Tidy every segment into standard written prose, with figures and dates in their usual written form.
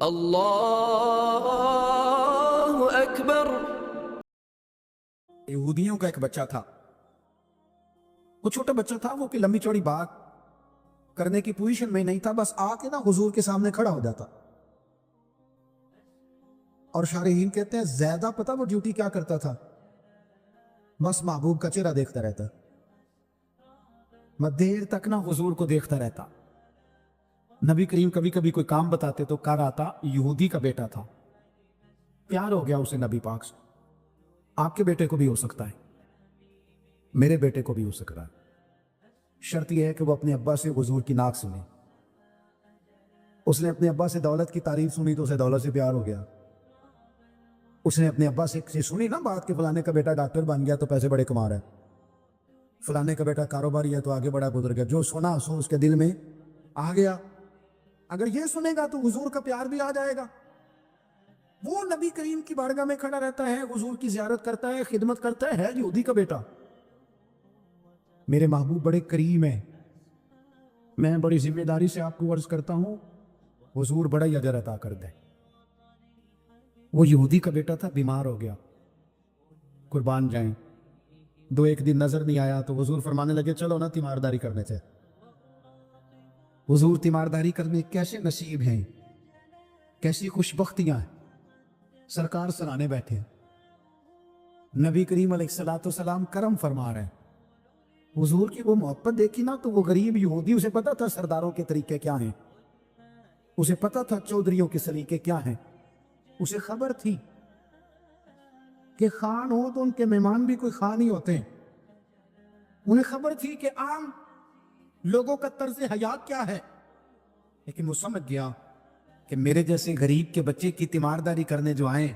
اللہ اکبر۔ یہودیوں کا ایک بچہ تھا، وہ چھوٹا بچہ تھا، وہ کہ لمبی چوڑی بات کرنے کی پوزیشن میں نہیں تھا، بس آ کے نا حضور کے سامنے کھڑا ہو جاتا۔ اور شارحین کہتے ہیں زیادہ پتہ وہ ڈیوٹی کیا کرتا تھا، بس محبوب کا چہرہ دیکھتا رہتا، میں دیر تک نا حضور کو دیکھتا رہتا۔ نبی کریم کبھی کبھی کوئی کام بتاتے تو کہا آتا یہودی کا بیٹا تھا، پیار ہو گیا اسے نبی پاک سے۔ آپ کے بیٹے کو بھی ہو سکتا ہے، میرے بیٹے کو بھی ہو سکتا ہے، شرط یہ ہے کہ وہ اپنے ابا سے حضور کی ناک سنے۔ اس نے اپنے ابا سے دولت کی تعریف سنی تو اسے دولت سے پیار ہو گیا۔ اس نے اپنے ابا سے سنی نا بات کہ فلانے کا بیٹا ڈاکٹر بن گیا تو پیسے بڑے کما رہا ہے، فلانے کا بیٹا کاروباری ہے تو آگے بڑا گزر گیا، جو سنا سو اس کے دل میں آ گیا۔ اگر یہ سنے گا تو حضور کا پیار بھی آ جائے گا۔ وہ نبی کریم کی بارگاہ میں کھڑا رہتا ہے، حضور کی زیارت کرتا ہے، خدمت کرتا ہے یہودی کا بیٹا۔ میرے محبوب بڑے کریم ہیں، میں بڑی ذمہ داری سے آپ کو عرض کرتا ہوں، حضور بڑا ہی اجر عطا کر دے۔ وہ یہودی کا بیٹا تھا، بیمار ہو گیا، قربان جائیں، دو ایک دن نظر نہیں آیا تو حضور فرمانے لگے چلو نا تیمارداری کرنے سے۔ حضور تیمارداری کرنے کیسے نصیب ہیں، کیسی خوش بختیاں ہیں، سرکار سرانے بیٹھے ہیں، نبی کریم علیہ السلام کرم فرما رہے ہیں۔ حضور کی وہ محبت دیکھی نا تو وہ غریب یہودی، اسے پتا تھا سرداروں کے طریقے کیا ہیں، اسے پتا تھا چودھریوں کے سلیقے کیا ہیں، اسے خبر تھی کہ خان ہو تو ان کے مہمان بھی کوئی خان ہی ہوتے ہیں، انہیں خبر تھی کہ عام لوگوں کا طرز حیات کیا ہے، لیکن وہ سمجھ گیا کہ میرے جیسے غریب کے بچے کی تیمارداری کرنے جو آئیں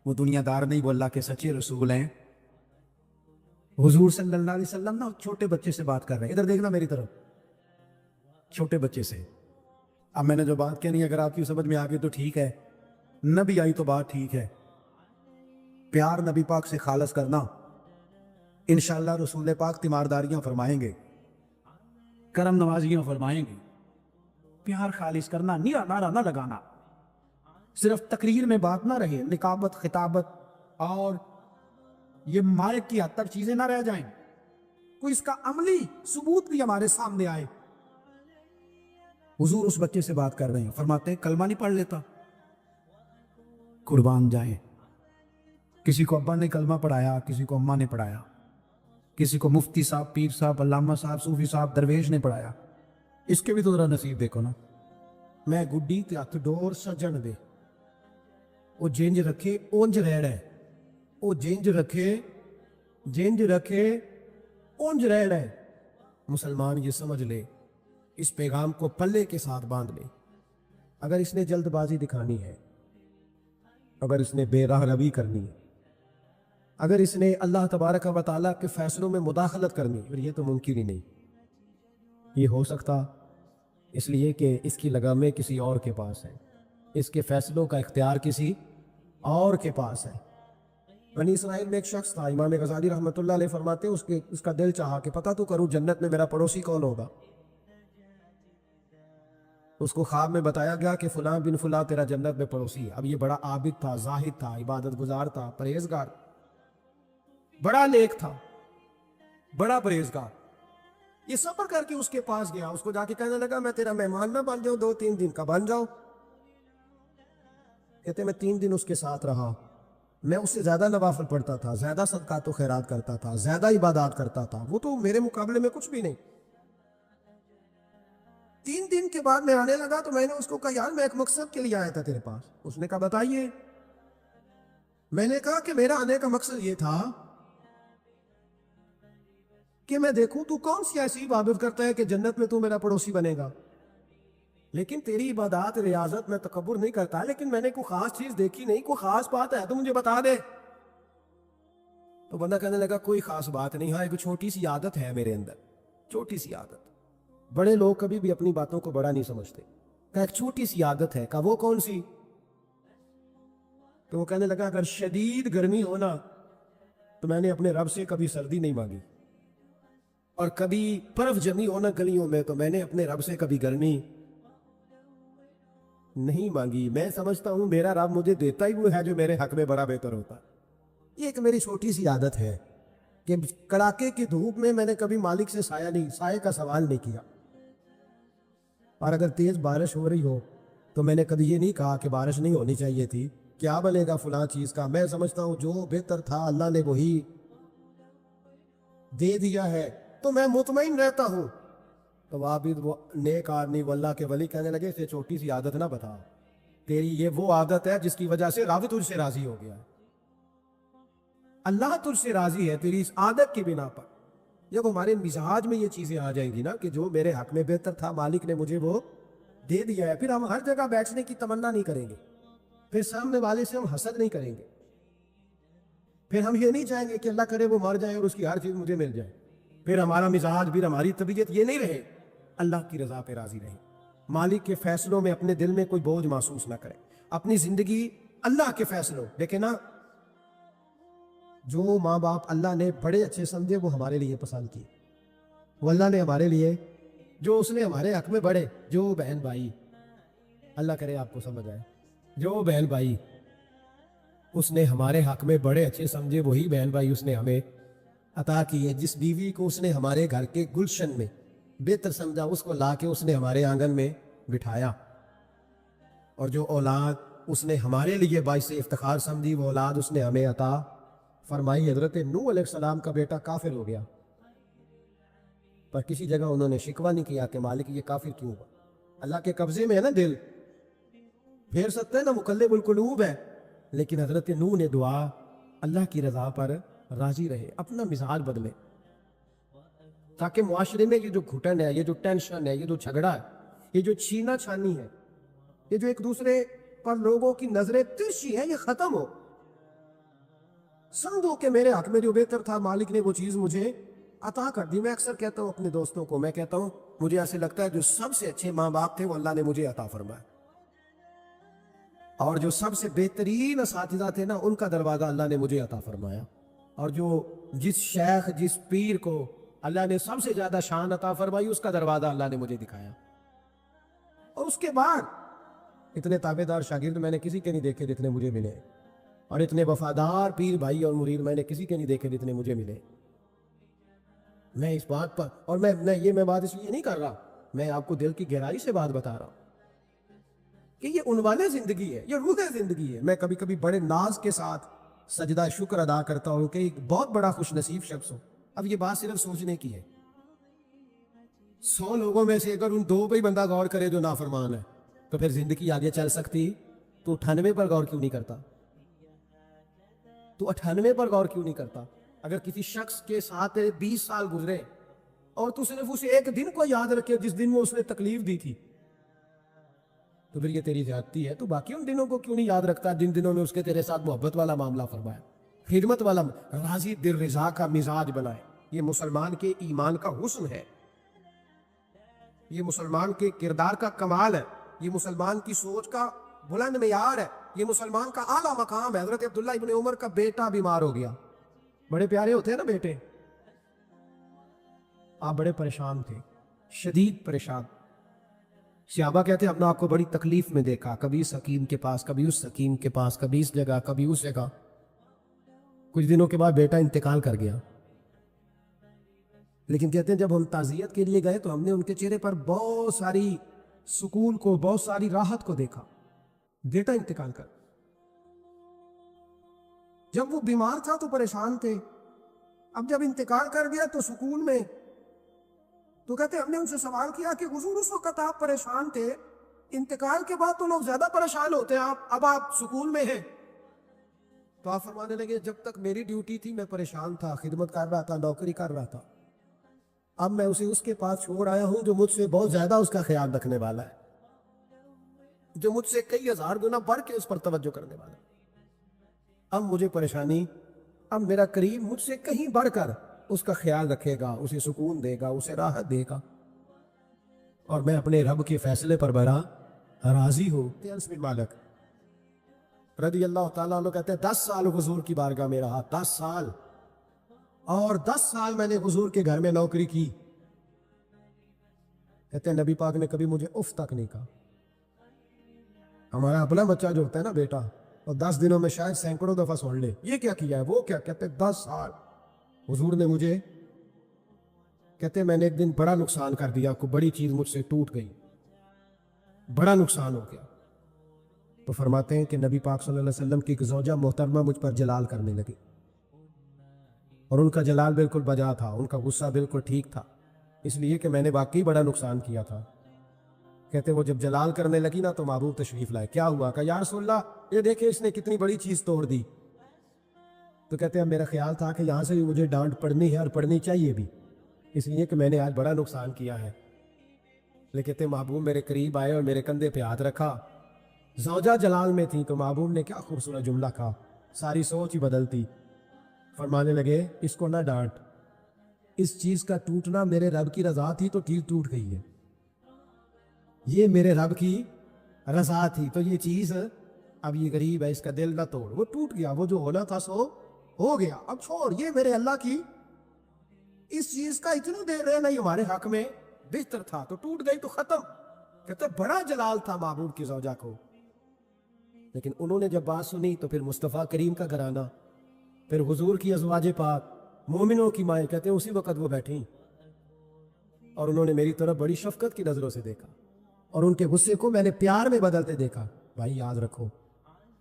وہ دنیا دار نہیں، وہ اللہ کے سچے رسول ہیں۔ حضور صلی اللہ علیہ وسلم نا چھوٹے بچے سے بات کر رہے ہیں، ادھر دیکھنا میری طرف، چھوٹے بچے سے۔ اب میں نے جو بات کہنی اگر آپ کی سمجھ میں آ گئی تو ٹھیک ہے، نہ بھی آئی تو بات ٹھیک ہے۔ پیار نبی پاک سے خالص کرنا، انشاءاللہ رسول پاک تیمارداریاں فرمائیں گے، کرم نوازیاں فرمائیں گے۔ پیار خالص کرنا، نیرا نعرہ نہ لگانا، صرف تقریر میں بات نہ رہے، نقابت خطابت اور یہ مائک کی حد تک چیزیں نہ رہ جائیں، کوئی اس کا عملی ثبوت بھی ہمارے سامنے آئے۔ حضور اس بچے سے بات کر رہے ہیں، فرماتے ہیں کلمہ نہیں پڑھ لیتا، قربان جائیں، کسی کو ابا نے کلمہ پڑھایا، کسی کو اماں نے پڑھایا، کسی کو مفتی صاحب، پیر صاحب، علامہ صاحب، صوفی صاحب، درویش نے پڑھایا، اس کے بھی تو ذرا نصیب دیکھو نا۔ میں گڈی تے ہتھ ڈور سجن دے، وہ جنج رکھے اونج ریڑ ہے، وہ جنج رکھے اونج ریڑ ہے۔ مسلمان یہ سمجھ لے، اس پیغام کو پلے کے ساتھ باندھ لے۔ اگر اس نے جلد بازی دکھانی ہے، اگر اس نے بے راہ روی کرنی ہے، اگر اس نے اللہ تبارک و تعالیٰ کے فیصلوں میں مداخلت کرنی، اور یہ تو ممکن ہی نہیں، یہ ہو سکتا اس لیے کہ اس کی لگامیں کسی اور کے پاس ہیں، اس کے فیصلوں کا اختیار کسی اور کے پاس ہے۔ بنی اسرائیل میں ایک شخص تھا، امام غزالی رحمۃ اللہ علیہ فرماتے ہیں اس کا دل چاہا کہ پتہ تو کروں جنت میں میرا پڑوسی کون ہوگا۔ اس کو خواب میں بتایا گیا کہ فلاں بن فلاں تیرا جنت میں پڑوسی ہے۔ اب یہ بڑا عابد تھا، زاہد تھا، عبادت گزار تھا، پرہیزگار، بڑا نیک تھا، بڑا پرہیزگار۔ یہ سفر کر کے اس کے پاس گیا، اس کو جا کے کہنے لگا میں تیرا مہمان نہ بن جاؤں، 2-3 دن کا بن جاؤ۔ کہتے میں 3 دن اس کے ساتھ رہا، میں اس سے زیادہ نوافل پڑھتا تھا، زیادہ صدقات و خیرات کرتا تھا، زیادہ عبادات کرتا تھا، وہ تو میرے مقابلے میں کچھ بھی نہیں۔ 3 دن کے بعد میں آنے لگا تو میں نے اس کو کہا یار میں ایک مقصد کے لیے آیا تھا تیرے پاس۔ اس نے کہا بتائیے۔ میں نے کہا کہ میرا آنے کا مقصد یہ تھا کہ میں دیکھوں تو کون سی ایسی عبادت کرتا ہے کہ جنت میں تو میرا پڑوسی بنے گا، لیکن تیری عبادات ریاضت میں تکبر نہیں کرتا، لیکن میں نے کوئی خاص چیز دیکھی نہیں، کوئی خاص بات ہے تو مجھے بتا دے۔ تو بندہ کہنے لگا کوئی خاص بات نہیں، ہاں ایک چھوٹی سی عادت ہے میرے اندر، چھوٹی سی عادت۔ بڑے لوگ کبھی بھی اپنی باتوں کو بڑا نہیں سمجھتے۔ کہا ایک چھوٹی سی عادت ہے، کہا وہ کون سی؟ تو وہ کہنے لگا اگر شدید گرمی ہونا تو میں نے اپنے رب سے کبھی سردی نہیں مانگی، اور کبھی برف جمی ہونا گلیوں میں تو میں نے اپنے رب سے کبھی گرمی نہیں مانگی. میں سمجھتا ہوں میرا رب مجھے دیتا ہی وہ ہے جو میرے حق میں بڑا بہتر ہوتا. یہ ایک میری چھوٹی سی عادت ہے کہ کڑاکے کی دھوپ میں نے کبھی مالک سے سائے کا سوال نہیں کیا. اور اگر تیز بارش ہو رہی ہو تو میں نے کبھی یہ نہیں کہا کہ بارش نہیں ہونی چاہیے تھی, کیا بنے گا فلاں چیز کا. میں سمجھتا ہوں جو بہتر تھا اللہ نے وہی دے دیا ہے تو میں مطمئن رہتا ہوں. تو عابد وہ نیک آدمی واللہ کے ولی کہنے لگے اسے چھوٹی سی عادت نہ بتا, تیری یہ وہ عادت ہے جس کی وجہ سے رب تجھ سے راضی ہو گیا. اللہ تجھ سے راضی ہے تیری اس عادت کی بنا پر. جب ہمارے مزاج میں یہ چیزیں آ جائیں گی نا کہ جو میرے حق میں بہتر تھا مالک نے مجھے وہ دے دیا ہے, پھر ہم ہر جگہ بیٹھنے کی تمنا نہیں کریں گے, پھر سامنے والے سے ہم حسد نہیں کریں گے, پھر ہم یہ نہیں چاہیں گے کہ اللہ کرے وہ مر جائے اور اس کی ہر چیز مجھے مل جائے. پھر ہمارا مزاج پھر ہماری طبیعت یہ نہیں رہے. اللہ کی رضا پہ راضی رہے, مالک کے فیصلوں میں اپنے دل میں کوئی بوجھ محسوس نہ کرے, اپنی زندگی اللہ کے فیصلوں. دیکھیں نا, جو ماں باپ اللہ نے بڑے اچھے سمجھے وہ ہمارے لیے پسند کیے, وہ اللہ نے ہمارے لیے جو اس نے ہمارے حق میں بڑے, جو بہن بھائی, اللہ کرے آپ کو سمجھ آئے, جو بہن بھائی اس نے ہمارے حق میں بڑے اچھے سمجھے وہی بہن بھائی اس نے ہمیں عطا کیے. جس بیوی کو اس نے ہمارے گھر کے گلشن میں بہتر سمجھا اس کو لا کے اس نے ہمارے آنگن میں بٹھایا, اور جو اولاد اس نے ہمارے لیے باعث افتخار سمجھی وہ اولاد اس نے ہمیں عطا فرمائی. حضرت نوح علیہ السلام کا بیٹا کافر ہو گیا, پر کسی جگہ انہوں نے شکوہ نہیں کیا کہ مالک یہ کافر کیوں ہوا. اللہ کے قبضے میں ہے نا دل, پھیر سکتے ہیں نا, مقلب القلوب ہے. لیکن حضرت نوح نے دعا اللہ کی رضا پر راضی رہے, اپنا مزاج بدلے, تاکہ معاشرے میں یہ جو گھٹن ہے, یہ جو ٹینشن ہے, یہ جو جھگڑا ہے, یہ جو چھینا چھانی ہے, یہ جو ایک دوسرے پر لوگوں کی نظریں ترچھی ہے, یہ ختم ہو. سمجھو کہ میرے حق میں جو بہتر تھا مالک نے وہ چیز مجھے عطا کر دی. میں اکثر کہتا ہوں اپنے دوستوں کو, میں کہتا ہوں مجھے ایسے لگتا ہے جو سب سے اچھے ماں باپ تھے وہ اللہ نے مجھے عطا فرمایا, اور جو سب سے بہترین اساتذہ تھے نا ان کا دروازہ اللہ نے مجھے عطا فرمایا, اور جو جس شیخ جس پیر کو اللہ نے سب سے زیادہ شان عطا فرمائی اس کا دروازہ اللہ نے مجھے دکھایا. اور اس کے بعد اتنے تابع دار شاگرد میں نے کسی کے نہیں دیکھے جتنے مجھے ملے, اور اتنے وفادار پیر بھائی اور مرید میں نے کسی کے نہیں دیکھے جتنے مجھے ملے. میں اس بات پر, اور میں بات اس لیے نہیں کر رہا, میں آپ کو دل کی گہرائی سے بات بتا رہا ہوں کہ یہ عنوان زندگی ہے, یہ روح زندگی ہے. میں کبھی کبھی بڑے ناز کے ساتھ سجدہ شکر ادا کرتا ہوں کہ ایک بہت بڑا خوش نصیب شخص ہوں. اب یہ بات صرف سوچنے کی ہے, 100 لوگوں میں سے اگر ان 2 پہ ہی بندہ غور کرے جو نافرمان ہے تو پھر زندگی آگے چل سکتی. تو 98 پر غور کیوں نہیں کرتا, تو 98 پر غور کیوں نہیں کرتا. اگر کسی شخص کے ساتھ 20 سال گزرے اور تو صرف اسے ایک دن کو یاد رکھے جس دن وہ اس نے تکلیف دی تھی, تو پھر یہ تیری زیادتی ہے. تو باقی ان دنوں کو کیوں نہیں یاد رکھتا جن دنوں میں اس کے تیرے ساتھ محبت والا معاملہ فرمایا, خدمت والا, راضی دل رضا کا مزاج بنائے. یہ مسلمان کے ایمان کا حسن ہے, یہ مسلمان کے کردار کا کمال ہے, یہ مسلمان کی سوچ کا بلند معیار ہے, یہ مسلمان کا اعلیٰ مقام ہے. حضرت عبداللہ ابن عمر کا بیٹا بیمار ہو گیا, بڑے پیارے ہوتے ہیں نا بیٹے, آپ بڑے پریشان تھے, شدید پریشان. صحابہ کہتے ہیں ہم نے آپ کو بڑی تکلیف میں دیکھا, کبھی اس حکیم کے پاس, کبھی اس حکیم کے پاس, کبھی اس جگہ, کبھی اس جگہ. کچھ دنوں کے بعد بیٹا انتقال کر گیا, لیکن کہتے ہیں جب ہم تعزیت کے لیے گئے تو ہم نے ان کے چہرے پر بہت ساری سکون کو, بہت ساری راحت کو دیکھا. بیٹا انتقال کر, جب وہ بیمار تھا تو پریشان تھے, اب جب انتقال کر گیا تو سکون میں. تو کہتے ہم نے ان سے سوال کیا کہ حضور اس وقت آپ پریشان تھے, انتقال کے بعد تو لوگ زیادہ پریشان ہوتے ہیں, اب آپ سکون میں ہیں. تو آپ فرمانے لگے جب تک میری ڈیوٹی تھی میں پریشان تھا, خدمت کر رہا تھا, نوکری کر رہا تھا. اب میں اسے اس کے پاس چھوڑ آیا ہوں جو مجھ سے بہت زیادہ اس کا خیال رکھنے والا ہے, جو مجھ سے کئی ہزار گنا بڑھ کے اس پر توجہ کرنے والا ہے. اب مجھے پریشانی, اب میرا قریب مجھ سے کہیں بڑھ کر اس کا خیال رکھے گا, اسے سکون دے گا, اسے راحت دے گا, اور میں اپنے رب کے فیصلے پر بڑا راضی ہوں. انس بن مالک رضی اللہ تعالیٰ عنہ کہتے ہیں 10 سال حضور کی بارگاہ میں رہا, 10 سال, اور 10 سال میں نے حضور کے گھر میں نوکری کی. کہتے ہیں نبی پاک نے کبھی مجھے اف تک نہیں کہا. ہمارا اپنا بچہ جو ہوتا ہے نا بیٹا، اور 10 دنوں میں شاید سینکڑوں دفعہ سن لے یہ کیا کیا ہے، وہ کیا کہتے 10 سال حضور نے مجھے کہتے میں نے ایک دن بڑا نقصان کر دیا، کوئی بڑی چیز مجھ سے ٹوٹ گئی، بڑا نقصان ہو گیا۔ تو فرماتے ہیں کہ نبی پاک صلی اللہ علیہ وسلم کی ایک زوجہ محترمہ مجھ پر جلال کرنے لگی، اور ان کا جلال بالکل بجا تھا، ان کا غصہ بالکل ٹھیک تھا، اس لیے کہ میں نے واقعی بڑا نقصان کیا تھا۔ کہتے وہ جب جلال کرنے لگی نا تو محبوب تشریف لائے، کیا ہوا؟ کہ یا رسول اللہ یہ دیکھیں اس نے کتنی بڑی چیز توڑ دی۔ تو کہتے ہیں میرا خیال تھا کہ یہاں سے بھی مجھے ڈانٹ پڑنی ہے اور پڑنی چاہیے بھی، اس لیے کہ میں نے آج بڑا نقصان کیا ہے۔ لیکن کہتے محبوب میرے قریب آئے اور میرے کندھے پہ ہاتھ رکھا، زوجہ جلال میں تھی، تو محبوب نے کیا خوبصورت جملہ کہا، ساری سوچ ہی بدلتی۔ فرمانے لگے اس کو نہ ڈانٹ، اس چیز کا ٹوٹنا میرے رب کی رضا تھی تو چیز ٹوٹ گئی ہے، یہ میرے رب کی رضا تھی تو یہ چیز اب یہ غریب ہے اس کا دل نہ توڑ، وہ ٹوٹ گیا، وہ جو ہونا تھا سو ہو گیا، اب چھوڑ، یہ میرے اللہ کی اس چیز کا اتنا دیر رہنا ہی ہمارے حق میں بہتر تھا، تو ٹوٹ گئی تو ختم۔ کہتے بڑا جلال تھا محبوب کی زوجہ کو، لیکن انہوں نے جب بات سنی تو پھر مصطفیٰ کریم کا گھرانہ، پھر حضور کی ازواج پاک، مومنوں کی مائیں، کہتے ہیں اسی وقت وہ بیٹھیں اور انہوں نے میری طرف بڑی شفقت کی نظروں سے دیکھا، اور ان کے غصے کو میں نے پیار میں بدلتے دیکھا۔ بھائی یاد رکھو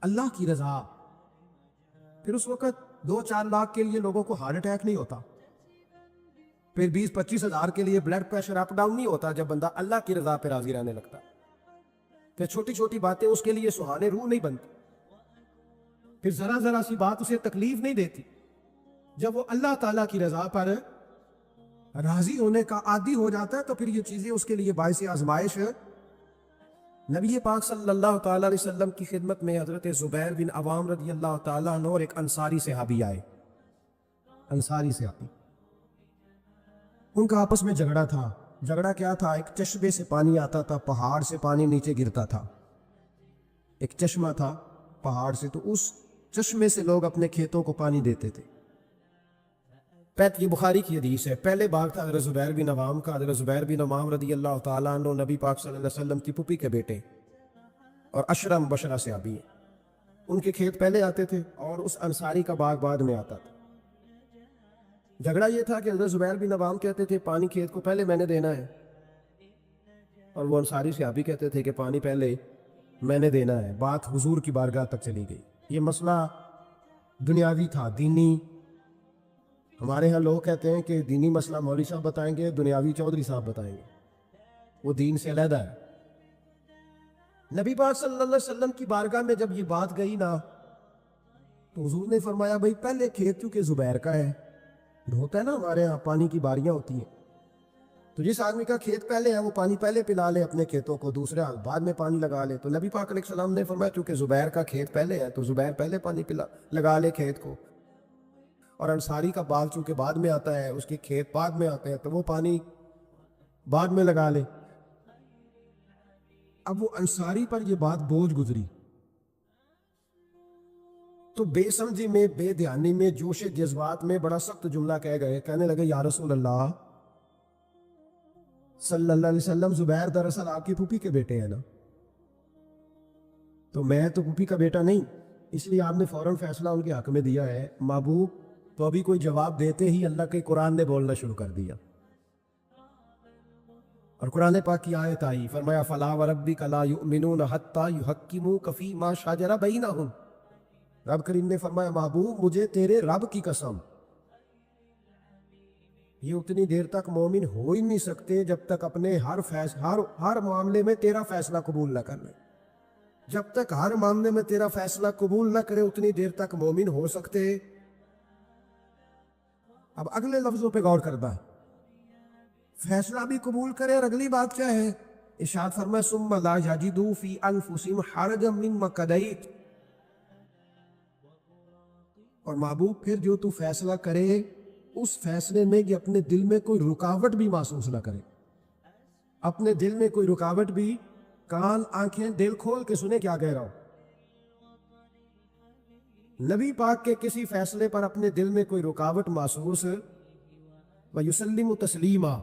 اللہ کی رضا، پھر اس وقت 2-4 لاکھ کے لیے لوگوں کو ہارٹ اٹیک نہیں ہوتا، پھر 20-25 ہزار کے لیے بلڈ پریشر اپ ڈاؤن نہیں ہوتا جب بندہ اللہ کی رضا پہ راضی رہنے لگتا، پھر چھوٹی چھوٹی باتیں اس کے لیے سہانے روح نہیں بنتی، پھر ذرا ذرا سی بات اسے تکلیف نہیں دیتی، جب وہ اللہ تعالیٰ کی رضا پر راضی ہونے کا عادی ہو جاتا ہے تو پھر یہ چیزیں اس کے لیے باعث آزمائش ہے۔ نبی پاک صلی اللہ تعالیٰ علیہ وسلم کی خدمت میں حضرت زبیر بن عوام رضی اللہ تعالیٰ عنہ اور ایک انصاری صحابی آئے، انصاری صحابی، ان کا آپس میں جھگڑا تھا۔ جھگڑا کیا تھا؟ ایک چشمے سے پانی آتا تھا، پہاڑ سے پانی نیچے گرتا تھا، ایک چشمہ تھا پہاڑ سے، تو اس چشمے سے لوگ اپنے کھیتوں کو پانی دیتے تھے۔ یہ بخاری کی حدیث ہے۔ پہلے باغ تھا حضرت زبیر بن عوام کا، حضرت زبیر بن عوام رضی اللہ تعالیٰ عنہ نبی پاک صلی اللہ علیہ وسلم کی پھوپھی کے بیٹے اور عشرہ مبشرہ صحابی ہیں، ان کے کھیت پہلے آتے تھے اور اس انصاری کا باغ بعد میں آتا تھا۔ جھگڑا یہ تھا کہ حضرت زبیر بن عوام کہتے تھے پانی کھیت کو پہلے میں نے دینا ہے، اور وہ انصاری صحابی کہتے تھے کہ پانی پہلے میں نے دینا ہے۔ بات حضور کی بارگاہ تک چلی گئی۔ یہ مسئلہ دنیاوی تھا، دینی ہمارے ہاں لوگ کہتے ہیں کہ دینی مسئلہ مولوی صاحب بتائیں گے، دنیاوی چودھری صاحب بتائیں گے، وہ دین سے علیحدہ ہے۔ نبی پاک صلی اللہ علیہ وسلم کی بارگاہ میں جب یہ بات گئی نا تو حضور نے فرمایا بھائی پہلے کھیت کیونکہ زبیر کا ہے، ہوتا ہے نا ہمارے ہاں پانی کی باریاں ہوتی ہیں، تو جس آدمی کا کھیت پہلے ہے وہ پانی پہلے پلا لے اپنے کھیتوں کو، دوسرے بعد میں پانی لگا لے۔ تو نبی پاک علیہ السلام نے فرمایا چونکہ زبیر کا کھیت پہلے ہے تو زبیر پہلے پانی لگا لے کھیت کو، اور انصاری کا باغ چونکہ بعد میں آتا ہے، اس کے کھیت بعد میں آتے ہیں تو وہ پانی بعد میں لگا لے۔ اب وہ انصاری پر یہ بات بوجھ گزری تو بے سمجھی میں، بے دھیانی میں، جوش جذبات میں بڑا سخت جملہ کہہ گئے، کہنے لگے یا رسول اللہ صلی اللہ علیہ وسلم، زبیر دراصل آپ کی پھوپھی کے بیٹے ہیں نا، تو میں تو پھوپھی کا بیٹا نہیں، اس لیے آپ نے فوراً فیصلہ ان کے حق میں دیا ہے۔ محبوب تو ابھی کوئی جواب دیتے ہی اللہ کے قرآن نے بولنا شروع کر دیا، اور قرآن پاک کی آیت آئی، فرمایا فَلَا وَرَبِّكَ لَا يُؤْمِنُونَ حَتَّى يُحَكِّمُوكَ فِي مَا شَجَرَ بَيْنَهُمْ۔ رب کریم نے فرمایا محبوب مجھے تیرے رب کی قسم، یہ اتنی دیر تک مومن ہو ہی نہیں سکتے جب تک اپنے ہر معاملے میں تیرا فیصلہ قبول نہ کر لیں، جب تک ہر معاملے میں تیرا فیصلہ قبول نہ کرے اتنی دیر تک مومن ہو سکتے۔ اب اگلے لفظوں پہ غور کرنا ہے، فیصلہ بھی قبول کرے، اور اگلی بات کیا ہے؟ ارشاد فرمایا ثم لا یجدوا فی انفسہم حرجا مما قضیت، اور محبوب پھر جو تو فیصلہ کرے اس فیصلے میں کہ اپنے دل میں کوئی رکاوٹ بھی محسوس نہ کرے، اپنے دل میں کوئی رکاوٹ بھی، کان آنکھیں دل کھول کے سنے کیا کہہ رہا ہوں، نبی پاک کے کسی فیصلے پر اپنے دل میں کوئی رکاوٹ محسوس وَيُسَلِّمُ تسلیما،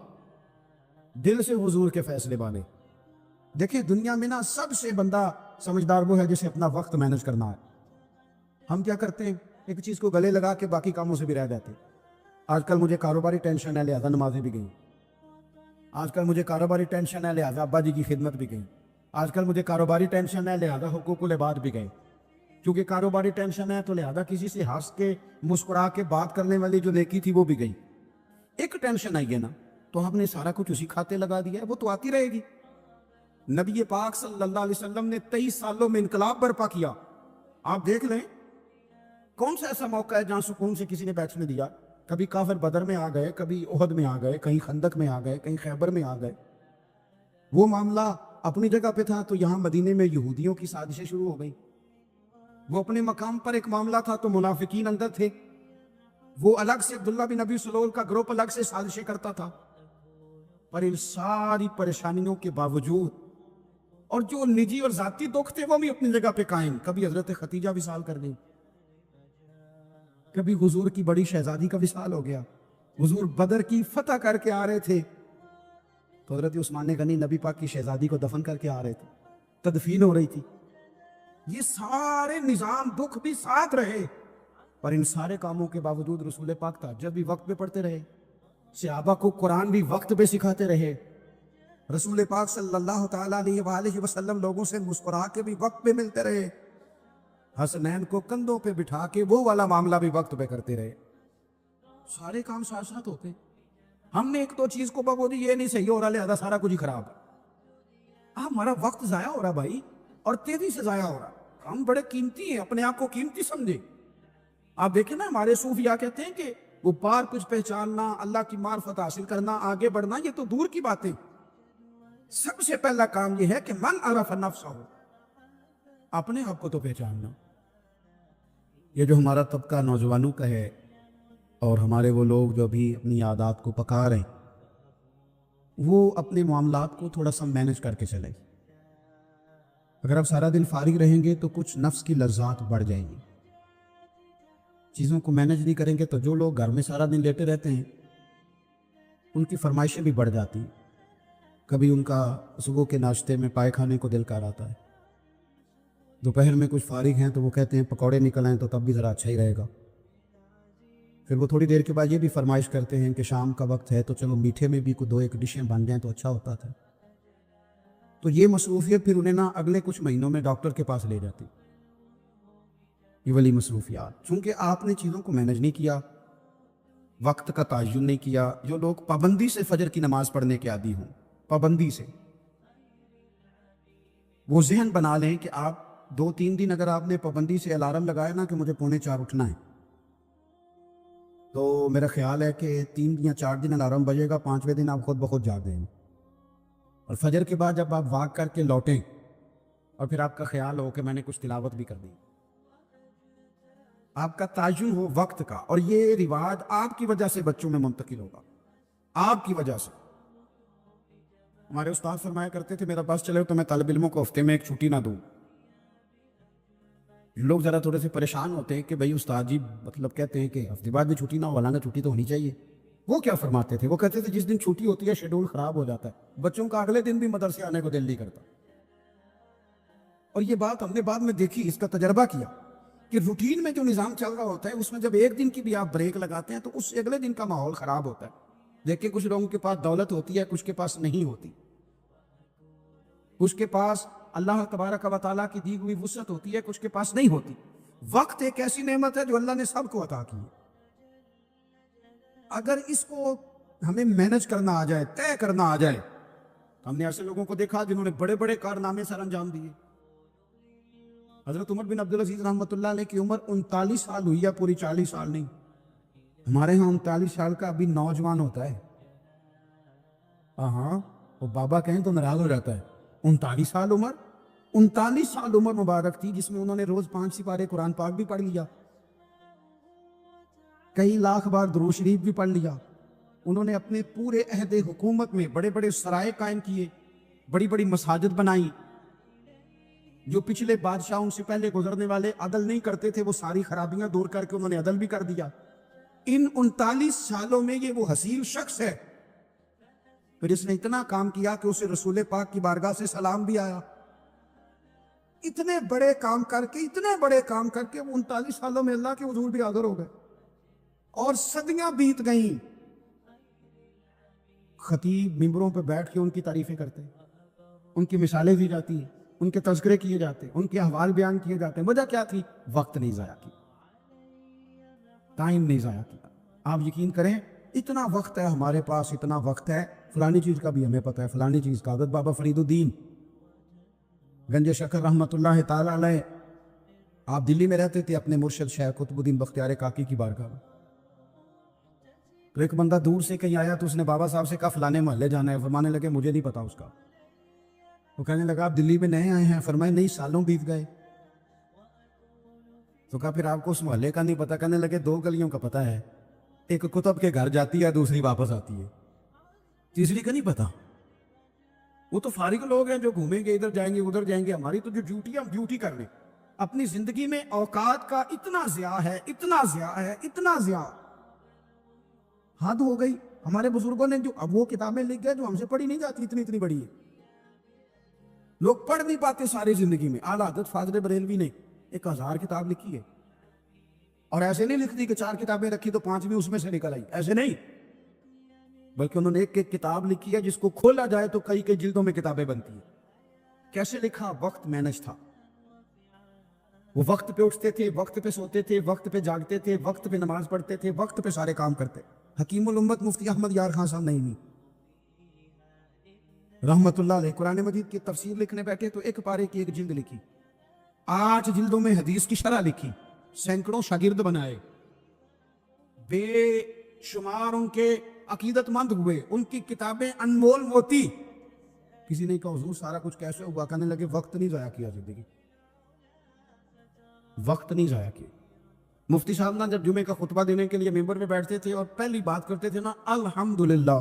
دل سے حضور کے فیصلے مانے، دیکھیں دنیا میں نا سب سے بندہ سمجھدار وہ ہے جسے اپنا وقت مینج کرنا ہے. ہم کیا کرتے ہیں, ایک چیز کو گلے لگا کے باقی کاموں سے بھی رہ جاتے ہیں. آج کل مجھے کاروباری ٹینشن ہے لہذا نمازیں بھی گئیں. آج کل مجھے کاروباری ٹینشن ہے لہذا ابا جی کی خدمت بھی گئی. آج کل مجھے کاروباری ٹینشن ہے لہذا حقوق العباد بھی گئے. کیونکہ کاروباری ٹینشن ہے تو لہذا کسی سے ہنس کے مسکرا کے بات کرنے والی جو نیکی تھی وہ بھی گئی. ایک ٹینشن آئی ہے نا تو ہم نے سارا کچھ اسی کھاتے لگا دیا ہے, وہ تو آتی رہے گی. نبی پاک صلی اللہ علیہ وسلم نے 23 سالوں میں انقلاب برپا کیا. آپ دیکھ لیں کون سا ایسا موقع ہے جہاں سکون سے کسی نے بیٹھنے دیا. کبھی کافر بدر میں آ گئے, کبھی احد میں آ گئے, کہیں خندق میں آ گئے, کہیں خیبر میں آ گئے. وہ معاملہ اپنی جگہ پہ تھا تو یہاں مدینے میں یہودیوں کی سازشیں شروع ہو گئی. وہ اپنے مقام پر ایک معاملہ تھا تو منافقین اندر تھے. وہ الگ سے عبداللہ بن ابی سلول کا گروپ الگ سے سازشیں کرتا تھا. پر ان ساری پریشانیوں کے باوجود اور جو نجی اور ذاتی دکھ تھے وہ بھی اپنی جگہ پہ قائم. کبھی حضرت ختیجہ وصال کر گئی, کبھی حضور کی بڑی شہزادی کا وصال ہو گیا. حضور بدر کی فتح کر کے آ رہے تھے تو حضرت عثمان غنی نبی پاک کی شہزادی کو دفن کر کے آ رہے تھے, تدفین ہو رہی تھی. یہ سارے نظام دکھ بھی ساتھ رہے, پر ان سارے کاموں کے باوجود رسول پاک تہجد بھی وقت پہ پڑھتے رہے, صحابہ کو قرآن بھی وقت پہ سکھاتے رہے. رسول پاک صلی اللہ تعالیٰ علیہ وآلہ وسلم لوگوں سے مسکرا کے بھی وقت پہ ملتے رہے. حسنین کو کندھوں پہ بٹھا کے وہ والا معاملہ بھی وقت پہ کرتے رہے. سارے کام ساتھ ساتھ ہوتے. ہم نے ایک تو چیز کو بابو یہ نہیں صحیح ہو رہا لہذا سارا کچھ ہی خراب ہے. ہمارا وقت ضائع ہو رہا بھائی, اور تیزی سے ضائع ہو رہا. ہم بڑے قیمتی ہیں, اپنے آپ کو قیمتی سمجھے. آپ دیکھیں نا ہمارے صوفیاء کہتے ہیں کہ وہ پار کچھ پہچاننا, اللہ کی معرفت حاصل کرنا, آگے بڑھنا یہ تو دور کی باتیں. سب سے پہلا کام یہ ہے کہ من عرف نفسہ, اپنے آپ کو تو پہچاننا. یہ جو ہمارا طبقہ نوجوانوں کا ہے اور ہمارے وہ لوگ جو بھی اپنی عادات کو پکا رہے ہیں, وہ اپنے معاملات کو تھوڑا سا مینج کر کے چلیں. اگر آپ سارا دن فارغ رہیں گے تو کچھ نفس کی لذات بڑھ جائیں گی. چیزوں کو مینج نہیں کریں گے تو جو لوگ گھر میں سارا دن لیٹے رہتے ہیں ان کی فرمائشیں بھی بڑھ جاتی ہیں. کبھی ان کا صبح کے ناشتے میں پائے کھانے کو دل کر آتا ہے, دوپہر میں کچھ فارغ ہیں تو وہ کہتے ہیں پکوڑے نکل آئیں تو تب بھی ذرا اچھا ہی رہے گا. پھر وہ تھوڑی دیر کے بعد یہ بھی فرمائش کرتے ہیں کہ شام کا وقت ہے تو چلو میٹھے میں بھی کوئی 2-1 ڈشیں بن جائیں تو اچھا ہوتا تھا. تو یہ مصروفیت پھر انہیں نا اگلے کچھ مہینوں میں ڈاکٹر کے پاس لے جاتی. یہ والی مصروفیات, چونکہ آپ نے چیزوں کو مینج نہیں کیا, وقت کا تعین نہیں کیا. جو لوگ پابندی سے فجر کی نماز پڑھنے کے عادی ہوں, پابندی سے, وہ ذہن بنا لیں کہ آپ 2-3 دن اگر آپ نے پابندی سے الارم لگایا نا کہ مجھے 3:45 اٹھنا ہے, تو میرا خیال ہے کہ 3 یا 4 دن الارم بجے گا, 5ویں دن آپ خود بخود جاگ جائیں گے. اور فجر کے بعد جب آپ واک کر کے لوٹیں اور پھر آپ کا خیال ہو کہ میں نے کچھ تلاوت بھی کر دی, آپ کا تعین ہو وقت کا. اور یہ رواج آپ کی وجہ سے بچوں میں منتقل ہوگا, آپ کی وجہ سے. ہمارے استاد فرمایا کرتے تھے میرا بس چلے تو میں طالب علموں کو ہفتے میں 1 چھٹی نہ دوں. لوگ ذرا تھوڑے سے پریشان ہوتے ہیں کہ بھائی استاد جی مطلب کہتے ہیں کہ ہفتے بعد بھی چھٹی نہ ہو, حالانکہ چھٹی تو ہونی چاہیے. وہ کیا فرماتے تھے, وہ کہتے تھے جس دن چھٹی ہوتی ہے شیڈول خراب ہو جاتا ہے, بچوں کا اگلے دن بھی مدرسے آنے کو دل نہیں کرتا. اور یہ بات ہم نے بعد میں دیکھی, اس کا تجربہ کیا کہ روٹین میں جو نظام چل رہا ہوتا ہے اس میں جب 1 دن کی بھی آپ بریک لگاتے ہیں تو اس اگلے دن کا ماحول خراب ہوتا ہے. دیکھیں کچھ لوگوں کے پاس دولت ہوتی ہے, کچھ کے پاس نہیں ہوتی. کچھ کے پاس اللہ تبارک و تعالیٰ کی دی ہوئی وسعت ہوتی ہے, کچھ کے پاس نہیں ہوتی. وقت ایک ایسی نعمت ہے جو اللہ نے سب کو عطا کی ہے. اگر اس کو ہمیں مینج کرنا آ جائے, طے کرنا آ جائے, ہم نے ایسے لوگوں کو دیکھا جنہوں نے بڑے بڑے کارنامے سر انجام دیے. حضرت عمر بن عبدالعزیز رحمۃ اللہ علیہ کی عمر 39 سال ہوئی ہے, پوری 40 سال نہیں. ہمارے ہاں 39 سال کا ابھی نوجوان ہوتا ہے. ہاں وہ بابا کہیں تو ناراض ہو جاتا ہے. 39 سال عمر, 39 سال عمر مبارک تھی جس میں انہوں نے روز 5 سپارے قرآن پاک بھی پڑھ لیا, کئی لاکھ بار درود شریف بھی پڑھ لیا. انہوں نے اپنے پورے عہد حکومت میں بڑے بڑے سرائے قائم کیے, بڑی بڑی مساجد بنائی. جو پچھلے بادشاہ ان سے پہلے گزرنے والے عدل نہیں کرتے تھے وہ ساری خرابیاں دور کر کے انہوں نے عدل بھی کر دیا. ان 39 سالوں میں یہ وہ حسین شخص ہے پھر اس نے اتنا کام کیا کہ اسے رسول پاک کی بارگاہ سے سلام بھی آیا. اتنے بڑے کام کر کے وہ 39 سالوں میں اللہ کے حضور بھی حاضر ہو گئے اور صدیاں بیت گئیں. خطیب ممبروں پہ بیٹھ کے ان کی تعریفیں کرتے ہیں, ان کی مثالیں دی جاتی ہیں, ان کے تذکرے کیے جاتے ہیں, ان کے احوال بیان کیے جاتے ہیں. وجہ کیا تھی؟ وقت نہیں ضائع کیا, ٹائم نہیں ضائع کیا. آپ یقین کریں اتنا وقت ہے ہمارے پاس, اتنا وقت ہے, فلانی چیز کا بھی ہمیں پتہ ہے, فلانی چیز کا. حضرت بابا فرید الدین گنج شکر رحمت اللہ تعالی علیہ, آپ دلی میں رہتے تھے اپنے مرشد شیخ قطب الدین بختیار کاکی کی بارگاہ میں. تو ایک بندہ دور سے کہیں آیا تو اس نے بابا صاحب سے کہا فلانے محلے جانا ہے. فرمانے لگے مجھے نہیں پتا اس کا. وہ کہنے لگا آپ دلی میں نئے آئے ہیں. فرمائے نہیں, سالوں بیت گئے. تو کہا پھر آپ کو اس محلے کا نہیں پتا. کہنے لگے 2 گلیوں کا پتا ہے, ایک کتب کے گھر جاتی ہے, دوسری واپس آتی ہے, تیسری کا نہیں پتا. وہ تو فارغ لوگ ہیں جو گھومیں گے, ادھر جائیں گے ادھر جائیں گے. ہماری تو جو ڈیوٹی ہے ہم ڈیوٹی کر لیں. اپنی زندگی میں اوقات کا اتنا ضیاع ہے, اتنا ضیاع ہے, اتنا ضیاع, حد ہو گئی. ہمارے بزرگوں نے جو اب وہ کتابیں لکھ گئے جو ہم سے پڑھی نہیں جاتی, اتنی بڑی ہے. لوگ پڑھ نہیں پاتے ساری زندگی میں. اعلیٰ حضرت فاضل بریلوی نے 1000 کتاب لکھی ہے, اور ایسے نہیں لکھ دی کہ 4 کتابیں رکھی تو 5 بھی اس میں سے نکل آئی, ایسے نہیں, بلکہ انہوں نے ایک کتاب لکھی ہے جس کو کھولا جائے تو کئی جلدوں میں کتابیں بنتی ہیں. کیسے لکھا؟ وقت مینج تھا. وہ وقت پہ اٹھتے تھے, وقت پہ سوتے تھے, وقت پہ جاگتے تھے, وقت پہ نماز پڑھتے تھے, وقت پہ سارے کام کرتے. حکیم الامت مفتی احمد یار خان صاحب نہیں رحمت اللہ علیہ قرآن مجید کی تفسیر لکھنے بیٹھے تو 1 پارے کی 1 جلد لکھی, 8 جلدوں میں حدیث کی شرح لکھی, سینکڑوں شاگرد بنائے, بے شمار ان کے عقیدت مند ہوئے, ان کی کتابیں انمول موتی. کسی نے کہا حضور سارا کچھ کیسے ہوا؟ کہنے لگے وقت نہیں ضائع کیا, زندگی وقت نہیں ضائع کیا. مفتی صاحب نا جب جمعے کا خطبہ دینے کے لیے ممبر پہ بیٹھتے تھے اور پہلی بات کرتے تھے نا الحمدللہ,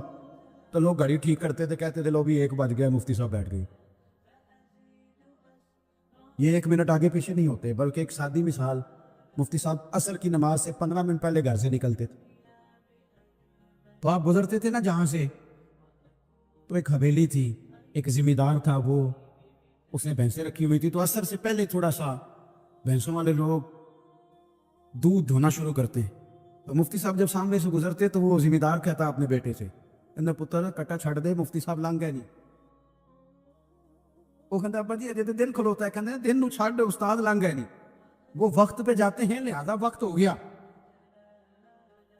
تو لوگ گھڑی ٹھیک کرتے تھے, کہتے تھے لو بھی 1 بج گیا, مفتی صاحب بیٹھ گئے. یہ 1 منٹ آگے پیچھے نہیں ہوتے, بلکہ ایک سادی مثال, مفتی صاحب عصر کی نماز سے 15 منٹ پہلے گھر سے نکلتے تھے. تو آپ گزرتے تھے نا جہاں سے, تو ایک حویلی تھی, ایک ذمہ دار تھا, وہ اس نے بھینسیں رکھی ہوئی تھی. تو عصر سے پہلے تھوڑا سا بھینسوں والے لوگ دودھ دھونا شروع کرتے ہیں. تو مفتی صاحب جب سامنے سے گزرتے تو وہ ذمہ دار کہتا اپنے بیٹے سے, اندر پتر کٹا چھڑ دے, مفتی صاحب لنگ گئے نہیں. وہ کہتا ابا جی اجے تو دن کھلوتا ہے. کہتے ہیں دن نو چھڑ دے, استاد لنگ گئے نہیں. وہ وقت پہ جاتے ہیں, لہذا وقت ہو گیا,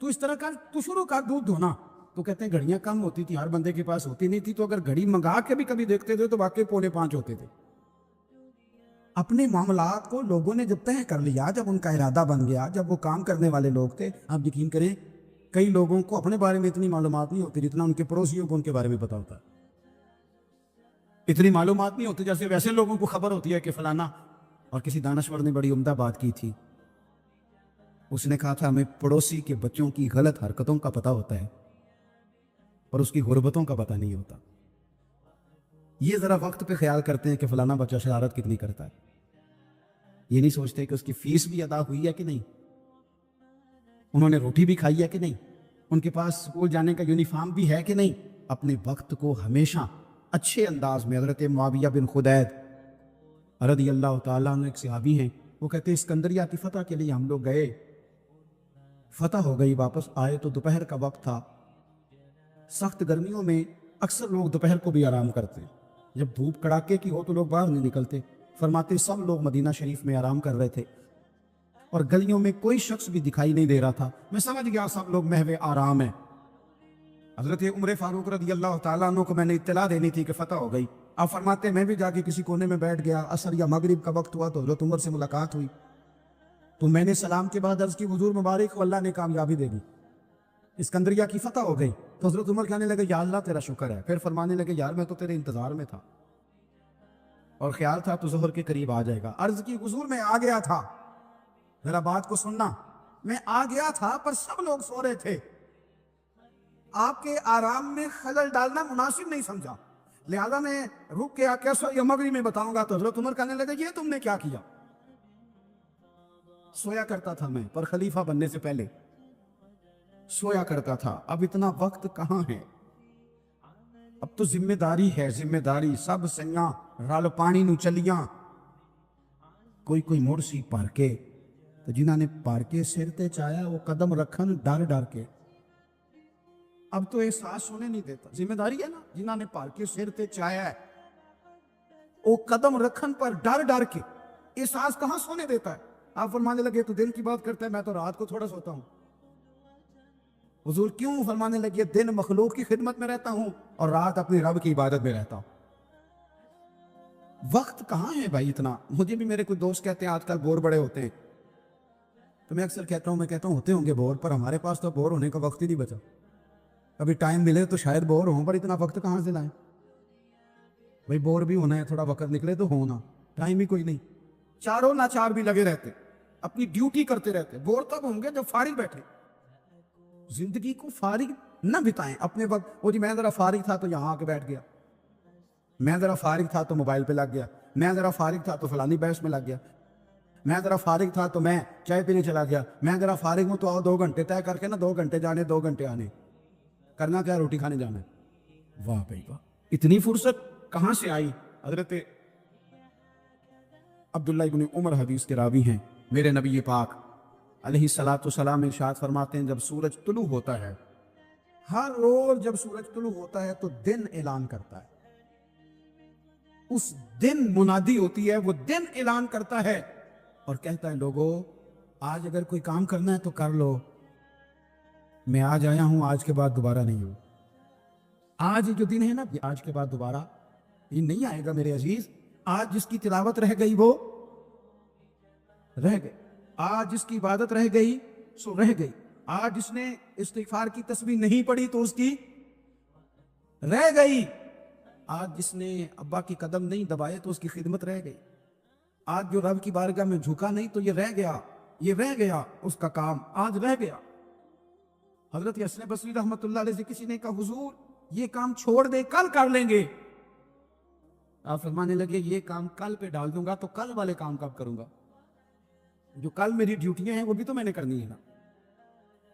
تو اس طرح کا تو شروع کر دودھ دھونا. تو کہتے ہیں گھڑیاں کم ہوتی تھی, ہر بندے کے پاس ہوتی نہیں تھی, تو اگر گھڑی منگا کے بھی کبھی دیکھتے تھے تو واقعی 4:45 ہوتے تھے. اپنے معاملات کو لوگوں نے جب طے کر لیا, جب ان کا ارادہ بن گیا, جب وہ کام کرنے والے لوگ تھے. آپ یقین کریں کئی لوگوں کو اپنے بارے میں اتنی معلومات نہیں ہوتی جتنا ان کے پڑوسیوں کو ان کے بارے میں پتا ہوتا ہے. اتنی معلومات نہیں ہوتی جیسے ویسے لوگوں کو خبر ہوتی ہے کہ فلانا. اور کسی دانشور نے بڑی عمدہ بات کی تھی, اس نے کہا تھا ہمیں پڑوسی کے بچوں کی غلط حرکتوں کا پتہ ہوتا ہے اور اس کی غربتوں کا پتہ نہیں ہوتا. یہ ذرا وقت پہ خیال کرتے ہیں کہ فلانا بچہ شرارت کتنی کرتا ہے, یہ نہیں سوچتے کہ اس کی فیس بھی ادا ہوئی ہے کہ نہیں, انہوں نے روٹی بھی کھائی ہے کہ نہیں, ان کے پاس اسکول جانے کا یونیفارم بھی ہے کہ نہیں. اپنے وقت کو ہمیشہ اچھے انداز میں. حضرت معاویہ بن خدید رضی اللہ تعالیٰ عنہ ایک صحابی ہیں, وہ کہتے ہیں اسکندریہ کی فتح کے لیے ہم لوگ گئے, فتح ہو گئی, واپس آئے تو دوپہر کا وقت تھا. سخت گرمیوں میں اکثر لوگ دوپہر کو بھی آرام کرتے, جب دھوپ کڑاکے کی ہو تو لوگ باہر نہیں نکلتے. فرماتے سب لوگ مدینہ شریف میں آرام کر رہے تھے اور گلیوں میں کوئی شخص بھی دکھائی نہیں دے رہا تھا. میں سمجھ گیا سب لوگ محو آرام ہیں. حضرت عمر فاروق رضی اللہ تعالیٰ عنہ کو میں نے اطلاع دینی تھی کہ فتح ہو گئی. آپ فرماتے میں بھی جا کے کسی کونے میں بیٹھ گیا. عصر یا مغرب کا وقت ہوا تو حضرت عمر سے ملاقات ہوئی, تو میں نے سلام کے بعد عرض کی حضور مبارک کو اللہ نے کامیابی دے دی, اسکندریہ کی فتح ہو گئی. تو حضرت عمر کہنے لگے یا اللہ تیرا شکر ہے. پھر فرمانے لگے یار میں تو تیرے انتظار میں تھا اور خیال تھا تو ظہر کے قریب آ جائے گا. عرض کی حضور میں آ گیا تھا, ذرا بات کو سننا, میں آ گیا تھا پر سب لوگ سو رہے تھے, آپ کے آرام میں خلل ڈالنا مناسب نہیں سمجھا, لہذا میں رک کے کیسا یا مغرب میں بتاؤں گا. تو حضرت عمر کہنے لگے یہ تم نے کیا کیا؟ سویا کرتا تھا میں, پر خلیفہ بننے سے پہلے سویا کرتا تھا, اب اتنا وقت کہاں ہے. اب تو ذمہ داری ہے، ذمہ داری سب سیاں رل پانی نو چلیاں. کوئی موڑ سی پار کے تو جنہاں نے پار کے سر تے چایا وہ قدم رکھن ڈر ڈر کے. اب تو احساس ہونے نہیں دیتا. ذمہ داری ہے نا، جنہاں نے پار کے سر تے چایا ہے وہ قدم رکھن پر ڈر ڈر کے. احساس کہاں سونے دیتا ہے. آپ فرمانے لگے تو دن کی بات کرتا ہے، میں تو رات کو تھوڑا سوتا ہوں. حضور کیوں فرمانے لگے دن مخلوق کی خدمت میں رہتا ہوں اور رات اپنے رب کی عبادت میں رہتا ہوں. وقت کہاں ہے بھائی اتنا. مجھے بھی میرے کوئی دوست کہتے ہیں آج کل بور بڑے ہوتے ہیں، تو میں اکثر کہتا ہوں ہوتے ہوں گے بور، پر ہمارے پاس تو بور ہونے کا وقت ہی نہیں بچا. ابھی ٹائم ملے تو شاید بور ہوں، پر اتنا وقت کہاں سے لائیں بھائی. بور بھی ہونا ہے، تھوڑا وقت نکلے تو ہونا، ٹائم ہی کوئی نہیں. چاروں ناچار بھی لگے رہتے، اپنی ڈیوٹی کرتے رہتے. بور تب ہوں گے جب فارغ بیٹھے. زندگی کو فارغ نہ بتائیں اپنے وقت. وہ جی میں ذرا فارغ تھا تو یہاں آ کے بیٹھ گیا، میں ذرا فارغ تھا تو موبائل پہ لگ گیا، میں ذرا فارغ تھا تو فلانی بحث میں لگ گیا، میں ذرا فارغ تھا تو میں چائے پینے چلا گیا، میں ذرا فارغ ہوں تو آؤ 2 گھنٹے طے کر کے نا، 2 گھنٹے جانے 2 گھنٹے آنے. کرنا کیا؟ روٹی کھانے جانا ہے. واہ بھائی واہ، اتنی فرصت کہاں سے آئی. حضرت عبداللہ ابن عمر حدیث کے راوی ہیں. میرے نبی پاک علیہ الصلوۃ والسلام ارشاد فرماتے ہیں جب سورج طلوع ہوتا ہے، ہر روز جب سورج طلوع ہوتا ہے تو دن اعلان کرتا ہے. اس دن منادی ہوتی ہے، وہ دن اعلان کرتا ہے اور کہتا ہے لوگوں آج اگر کوئی کام کرنا ہے تو کر لو، میں آج آیا ہوں، آج کے بعد دوبارہ نہیں ہوں. آج جو دن ہے نا، یہ آج کے بعد دوبارہ یہ نہیں آئے گا میرے عزیز. آج جس کی تلاوت رہ گئی وہ رہ گئی، آج جس کی عبادت رہ گئی سو رہ گئی، آج جس نے استغفار کی تسبیح نہیں پڑھی تو اس کی رہ گئی، آج جس نے ابا کی قدم نہیں دبائے تو اس کی خدمت رہ گئی، آج جو رب کی بارگاہ میں جھکا نہیں تو یہ رہ گیا، یہ رہ گیا، اس کا کام آج رہ گیا. حضرت حسن بصری رحمت اللہ علیہ سے کسی نے کہا حضور یہ کام چھوڑ دے، کل کر لیں گے. آپ فرمانے لگے یہ کام کل پہ ڈال دوں گا تو کل والے کام کب کروں گا؟ جو کل میری ڈیوٹیاں ہیں وہ بھی تو میں نے کرنی ہے نا.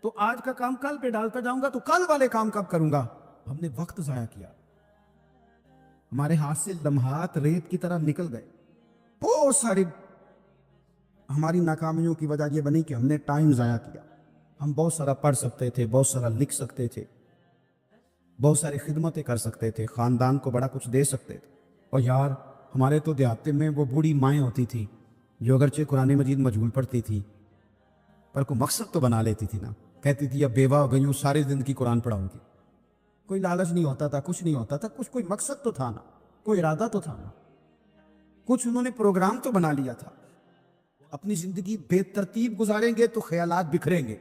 تو آج کا کام کل پہ ڈالتا جاؤں گا تو کل والے کام کب کروں گا؟ ہم نے وقت ضائع کیا، ہمارے ہاتھ سے لمحات ریت کی طرح نکل گئے. بہت ساری ہماری ناکامیوں کی وجہ یہ بنی کہ ہم نے ٹائم ضائع کیا. ہم بہت سارا پڑھ سکتے تھے، بہت سارا لکھ سکتے تھے، بہت ساری خدمتیں کر سکتے تھے، خاندان کو بڑا کچھ دے سکتے تھے. اور یار ہمارے تو دیہاتے میں وہ بوڑھی مائیں ہوتی تھی جو اگرچہ قرآن مجید مجہول پڑھتی تھی پر کوئی مقصد تو بنا لیتی تھی نا. کہتی تھی اب بیوہ ہو گئی ہوں، ساری زندگی قرآن پڑھاؤں گی. کوئی لالچ نہیں ہوتا تھا، کچھ نہیں ہوتا تھا، کچھ کوئی مقصد تو تھا نا، کوئی ارادہ تو تھا نا، کچھ انہوں نے پروگرام تو بنا لیا تھا. اپنی زندگی بے ترتیب گزاریں گے تو خیالات بکھریں گے.